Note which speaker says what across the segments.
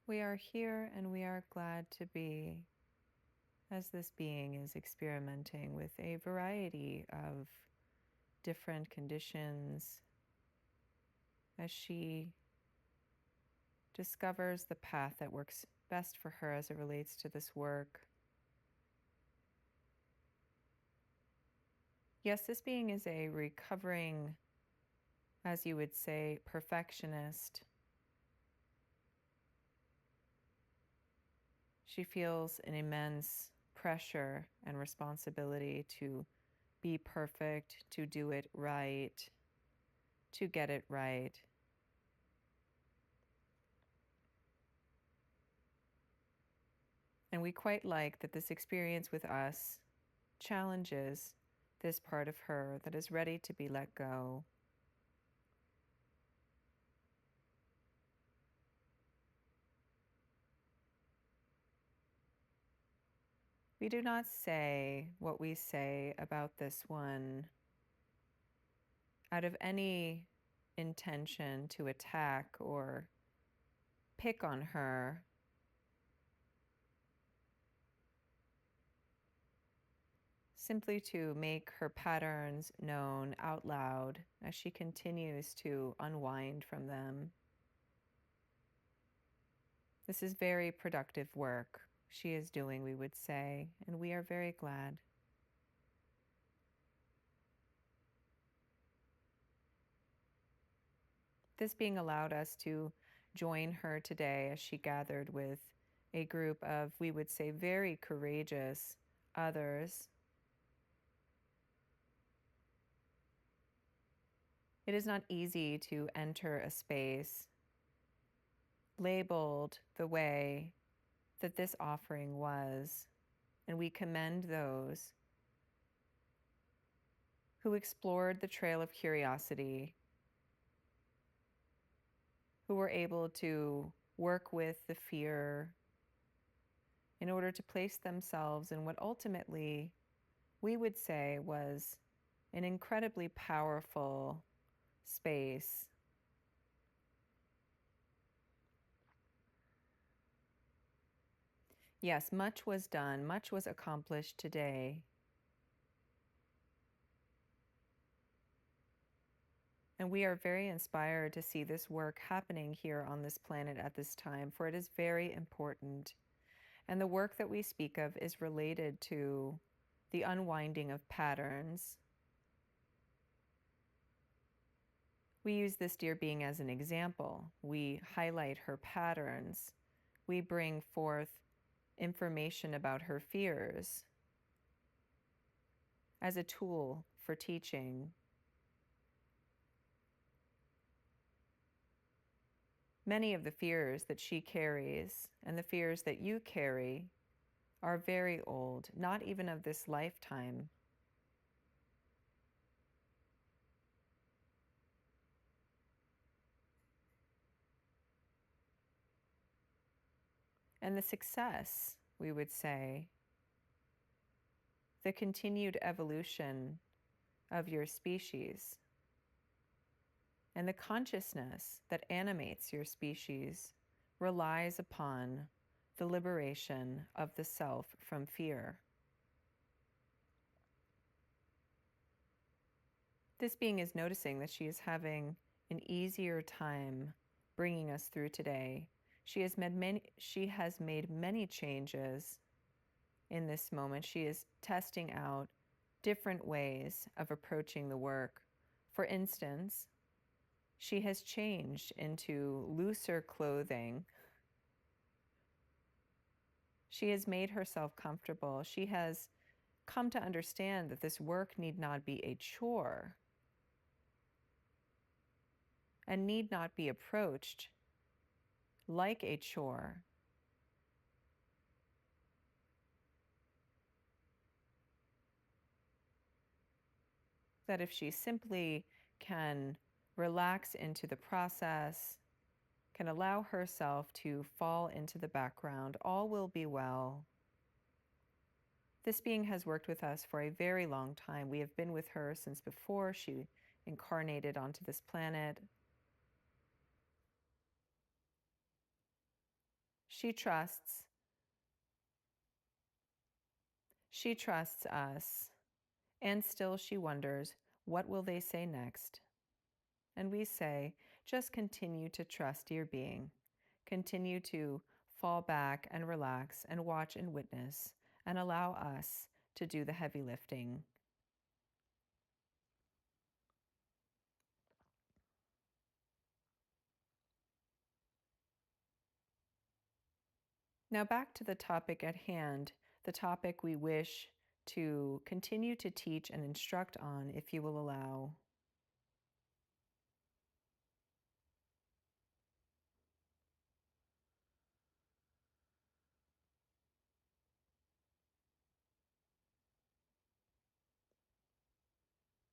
Speaker 1: We are here and we are glad to be, as this being is experimenting with a variety of different conditions as she discovers the path that works best for her as it relates to this work. Yes, this being is a recovering, as you would say, perfectionist. She feels an immense pressure and responsibility to be perfect, to do it right, to get it right. And we quite like that this experience with us challenges this part of her that is ready to be let go. We do not say what we say about this one out of any intention to attack or pick on her. Simply to make her patterns known out loud as she continues to unwind from them. This is very productive work she is doing, we would say, and we are very glad. This being allowed us to join her today as she gathered with a group of, we would say, very courageous others. It is not easy to enter a space labeled the way that this offering was, and we commend those who explored the trail of curiosity, who were able to work with the fear in order to place themselves in what ultimately we would say was an incredibly powerful space. Yes, much was done, much was accomplished today. And we are very inspired to see this work happening here on this planet at this time, for it is very important. And the work that we speak of is related to the unwinding of patterns. We use this dear being as an example. We highlight her patterns. We bring forth information about her fears as a tool for teaching. Many of the fears that she carries and the fears that you carry are very old, not even of this lifetime. And the success, we would say, the continued evolution of your species and the consciousness that animates your species relies upon the liberation of the self from fear. This being is noticing that she is having an easier time bringing us through today. She has made many changes in this moment. She is testing out different ways of approaching the work. For instance, she has changed into looser clothing. She has made herself comfortable. She has come to understand that this work need not be a chore and need not be approached like a chore. That if she simply can relax into the process, can allow herself to fall into the background, all will be well. This being has worked with us for a very long time. We have been with her since before she incarnated onto this planet. She trusts. She trusts us. And still she wonders, what will they say next? And we say, just continue to trust your being. Continue to fall back and relax and watch and witness and allow us to do the heavy lifting. Now back to the topic at hand, the topic we wish to continue to teach and instruct on, if you will allow.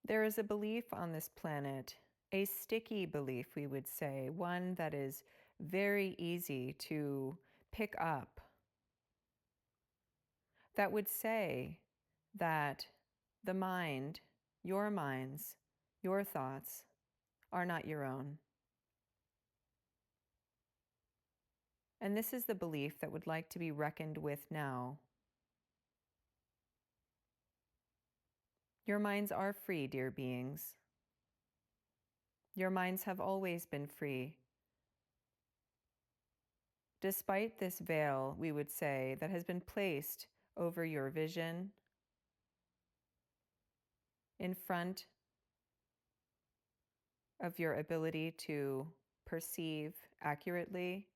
Speaker 1: There is a belief on this planet, a sticky belief, we would say, one that is very easy to pick up, that would say that the mind, your minds, your thoughts are not your own. And this is the belief that would like to be reckoned with now. Your minds are free, dear beings. Your minds have always been free. Despite this veil, we would say, that has been placed over your vision, in front of your ability to perceive accurately,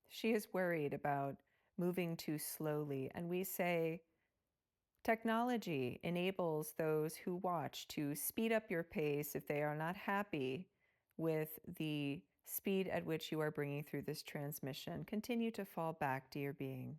Speaker 1: she is worried about moving too slowly. And we say, technology enables those who watch to speed up your pace if they are not happy with the speed at which you are bringing through this transmission. Continue to fall back, dear being.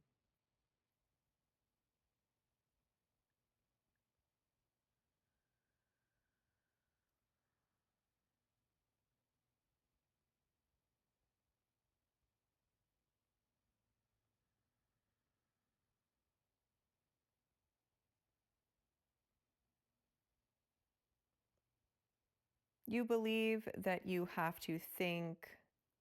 Speaker 1: You believe that you have to think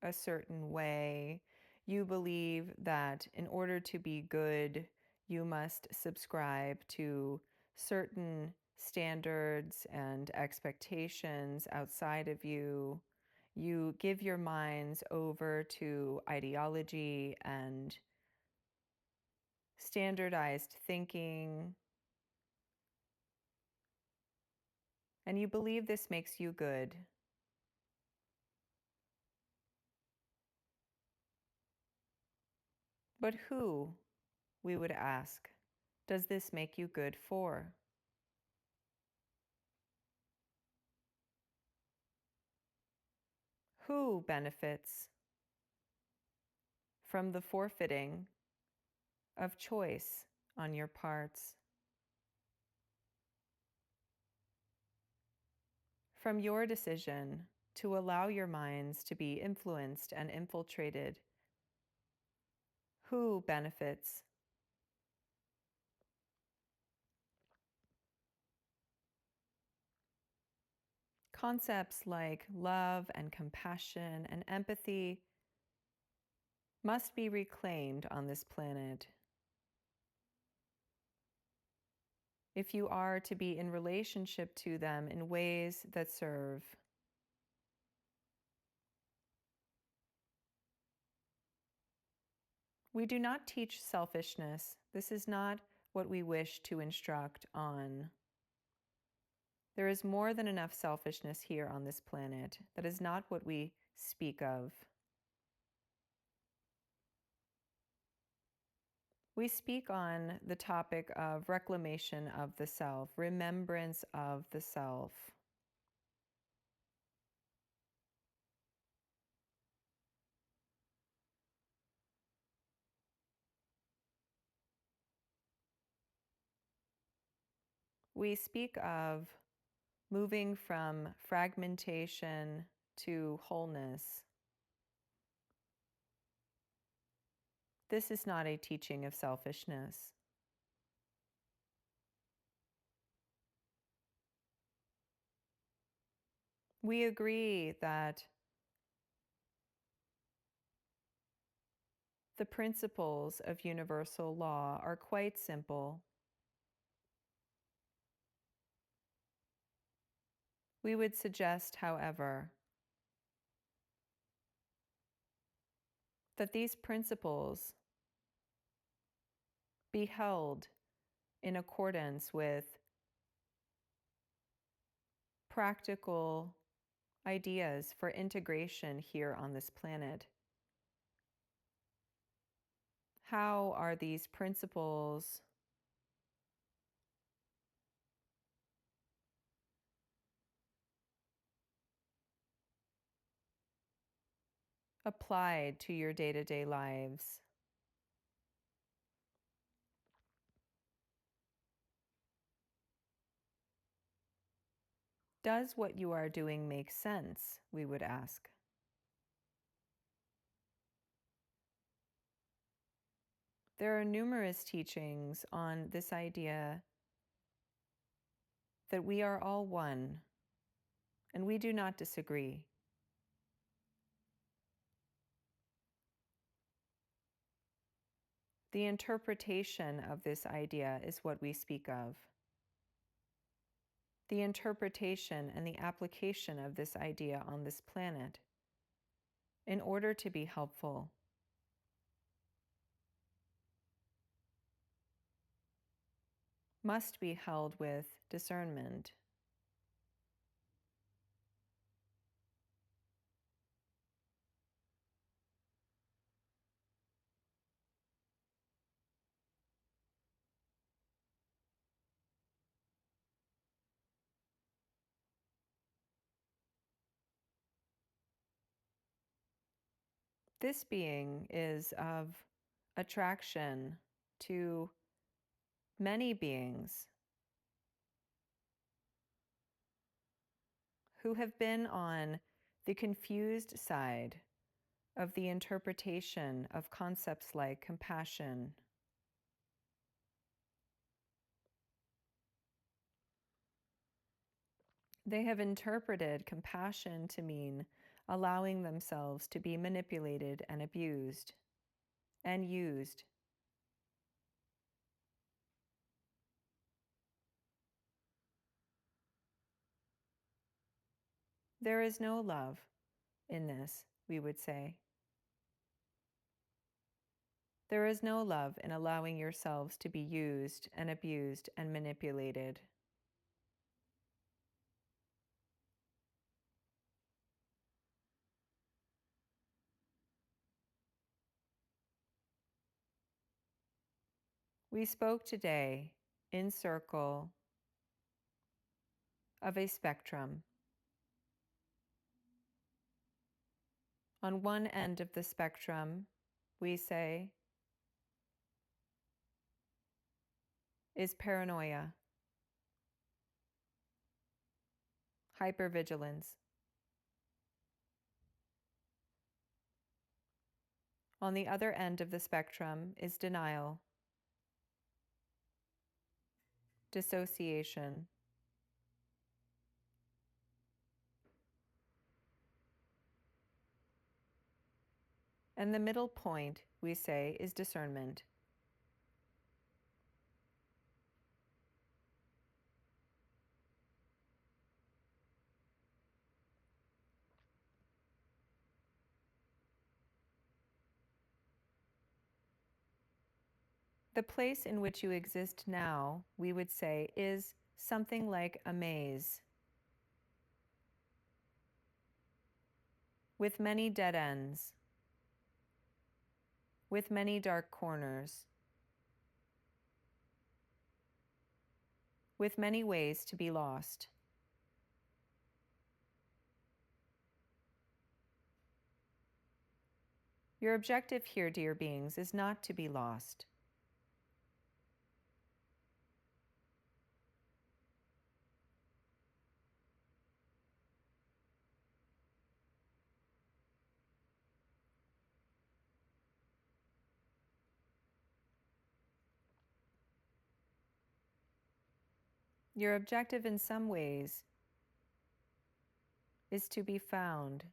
Speaker 1: a certain way. You believe that in order to be good, you must subscribe to certain standards and expectations outside of you. You give your minds over to ideology and standardized thinking, and you believe this makes you good. But who, we would ask, does this make you good for? Who benefits from the forfeiting of choice on your parts? From your decision to allow your minds to be influenced and infiltrated, who benefits? Concepts like love and compassion and empathy must be reclaimed on this planet. If you are to be in relationship to them in ways that serve. We do not teach selfishness. This is not what we wish to instruct on. There is more than enough selfishness here on this planet. That is not what we speak of. We speak on the topic of reclamation of the self, remembrance of the self. We speak of moving from fragmentation to wholeness. This is not a teaching of selfishness. We agree that the principles of universal law are quite simple. We would suggest, however, that these principles be held in accordance with practical ideas for integration here on this planet. How are these principles applied to your day-to-day lives? Does what you are doing make sense? We would ask. There are numerous teachings on this idea that we are all one, and we do not disagree. The interpretation of this idea is what we speak of. The interpretation and the application of this idea on this planet, in order to be helpful, must be held with discernment. This being is of attraction to many beings who have been on the confused side of the interpretation of concepts like compassion. They have interpreted compassion to mean allowing themselves to be manipulated and abused and used. There is no love in this, we would say. There is no love in allowing yourselves to be used and abused and manipulated. We spoke today in circle of a spectrum. On one end of the spectrum, we say, is paranoia, hypervigilance. On the other end of the spectrum is denial, dissociation. And the middle point, we say, is discernment. The place in which you exist now, we would say, is something like a maze, with many dead ends, with many dark corners, with many ways to be lost. Your objective here, dear beings, is not to be lost. Your objective in some ways is to be found.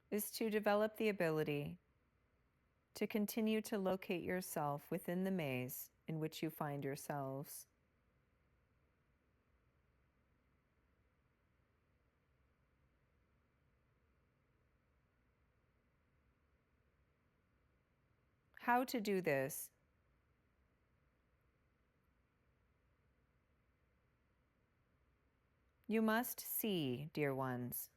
Speaker 1: Is to develop the ability to continue to locate yourself within the maze in which you find yourselves. How to do this? You must see, dear ones.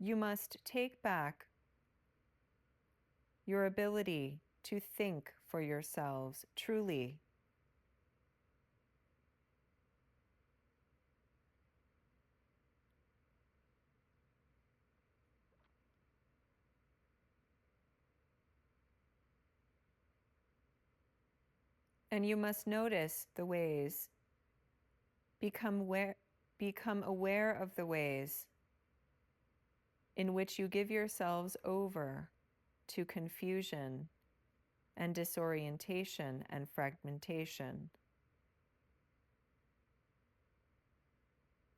Speaker 1: You must take back your ability to think for yourselves truly. And you must notice the ways, become aware of the ways in which you give yourselves over to confusion and disorientation and fragmentation.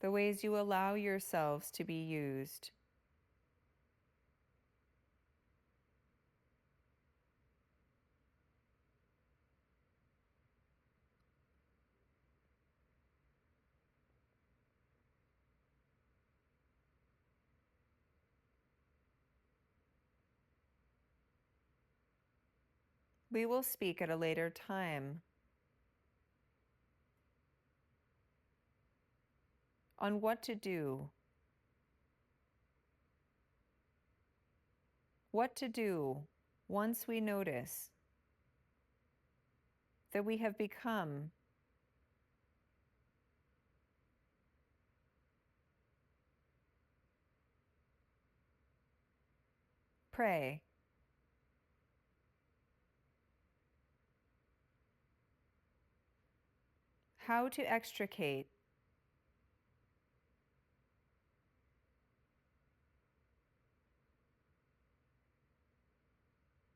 Speaker 1: The ways you allow yourselves to be used. We will speak at a later time on what to do. What to do once we notice that we have become prey. How to extricate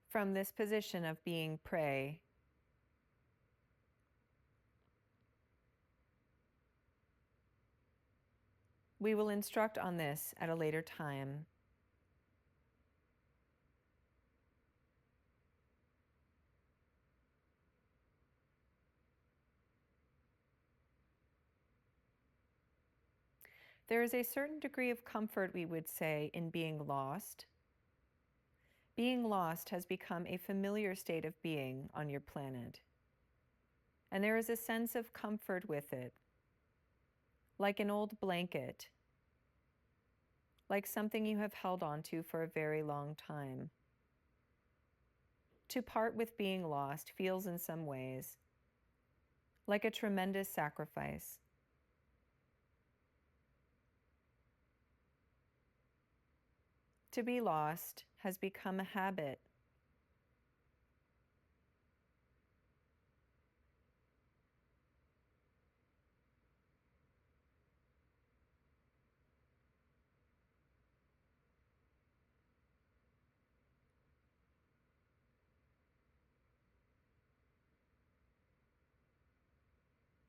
Speaker 1: from this position of being prey. We will instruct on this at a later time. There is a certain degree of comfort, we would say, in being lost. Being lost has become a familiar state of being on your planet. And there is a sense of comfort with it, like an old blanket, like something you have held onto for a very long time. To part with being lost feels in some ways like a tremendous sacrifice. To be lost has become a habit.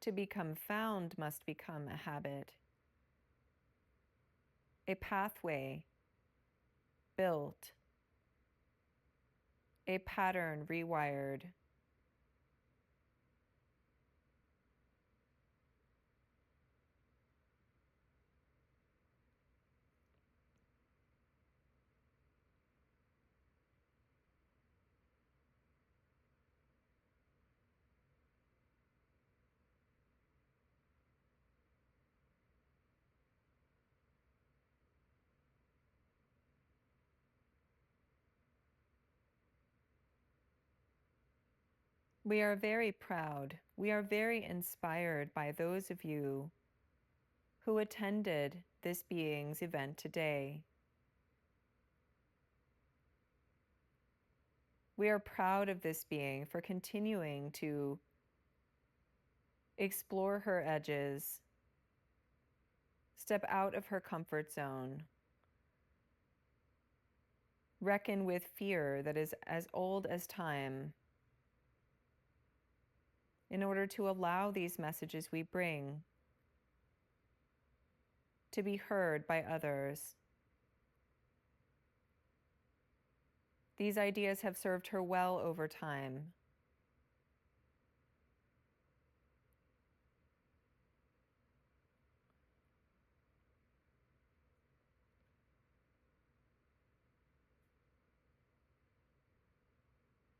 Speaker 1: To become found must become a habit, a pathway built, a pattern rewired. We are very proud. We are very inspired by those of you who attended this being's event today. We are proud of this being for continuing to explore her edges, Step out of her comfort zone. Reckon with fear that is as old as time, in order to allow these messages we bring to be heard by others. These ideas have served her well over time.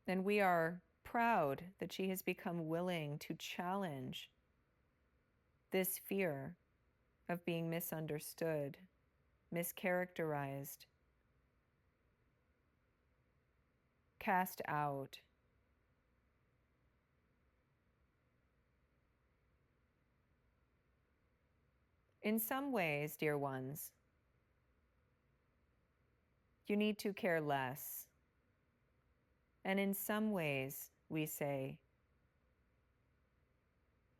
Speaker 1: And we are proud that she has become willing to challenge this fear of being misunderstood, mischaracterized, cast out. In some ways, dear ones, you need to care less. And in some ways, we say,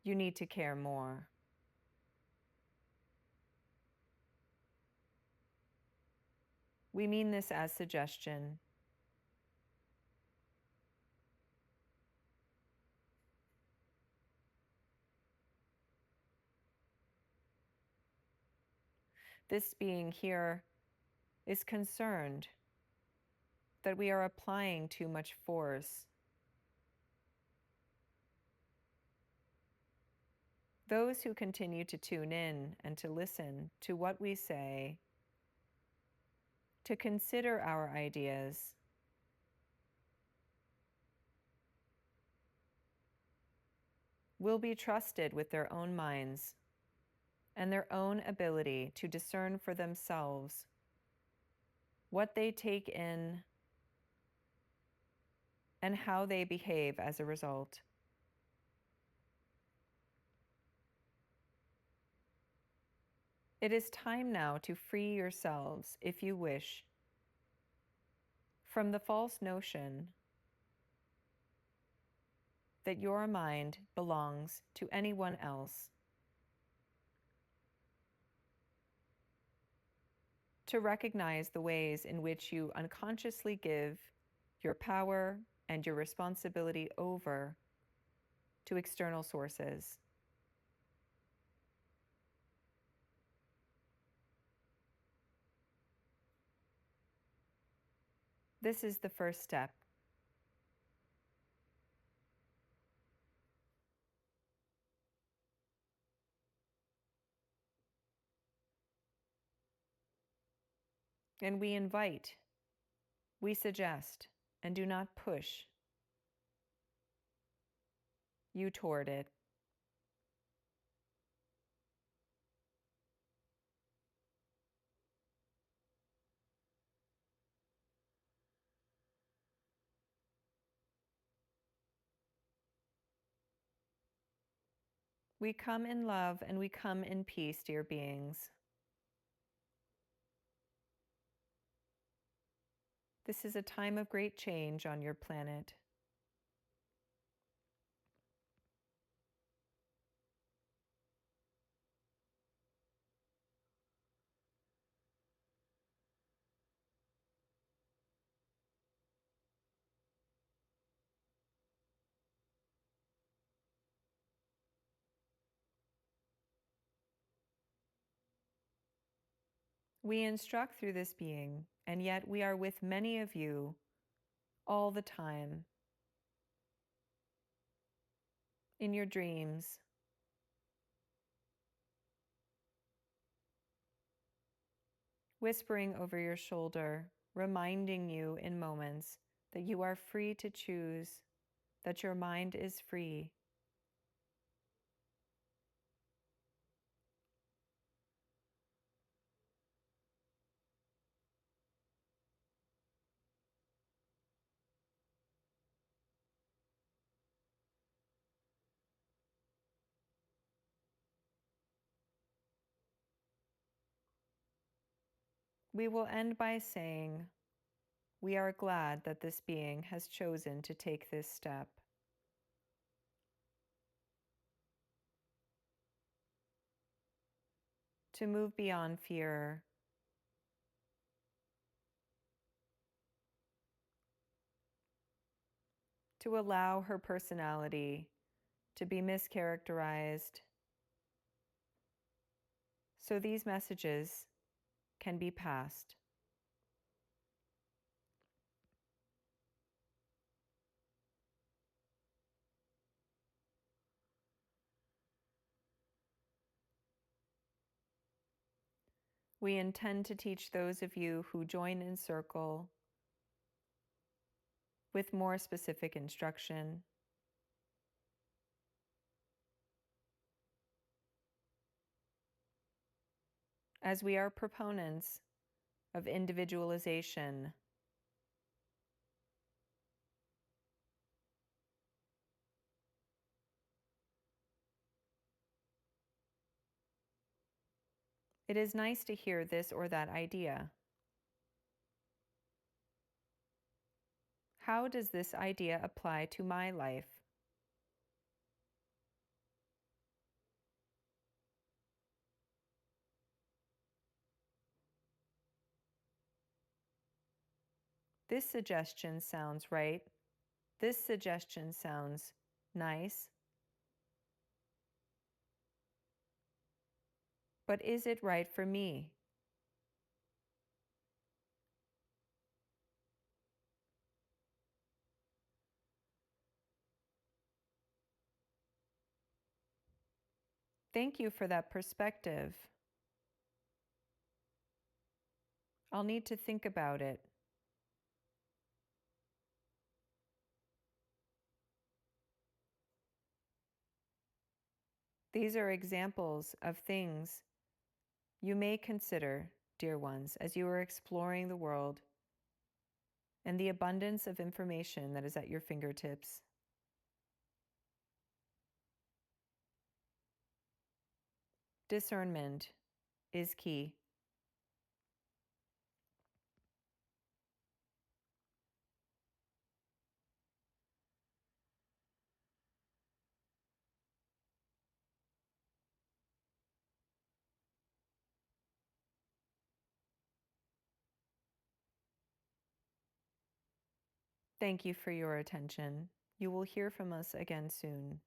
Speaker 1: you need to care more. We mean this as suggestion. This being here is concerned that we are applying too much force. Those who continue to tune in and to listen to what we say, to consider our ideas, will be trusted with their own minds and their own ability to discern for themselves what they take in and how they behave as a result. It is time now to free yourselves, if you wish, from the false notion that your mind belongs to anyone else. To recognize the ways in which you unconsciously give your power and your responsibility over to external sources. This is the first step. And we invite, we suggest, and do not push you toward it. We come in love and we come in peace, dear beings. This is a time of great change on your planet. We instruct through this being, and yet we are with many of you all the time, in your dreams, whispering over your shoulder, reminding you in moments that you are free to choose, that your mind is free. We will end by saying, we are glad that this being has chosen to take this step. to move beyond fear, to allow her personality to be mischaracterized so these messages can be passed. We intend to teach those of you who join in circle with more specific instruction. As we are proponents of individualization, it is nice to hear this or that idea. How does this idea apply to my life? This suggestion sounds right. This suggestion sounds nice. But is it right for me? Thank you for that perspective. I'll need to think about it. These are examples of things you may consider, dear ones, as you are exploring the world and the abundance of information that is at your fingertips. Discernment is key. Thank you for your attention. You will hear from us again soon.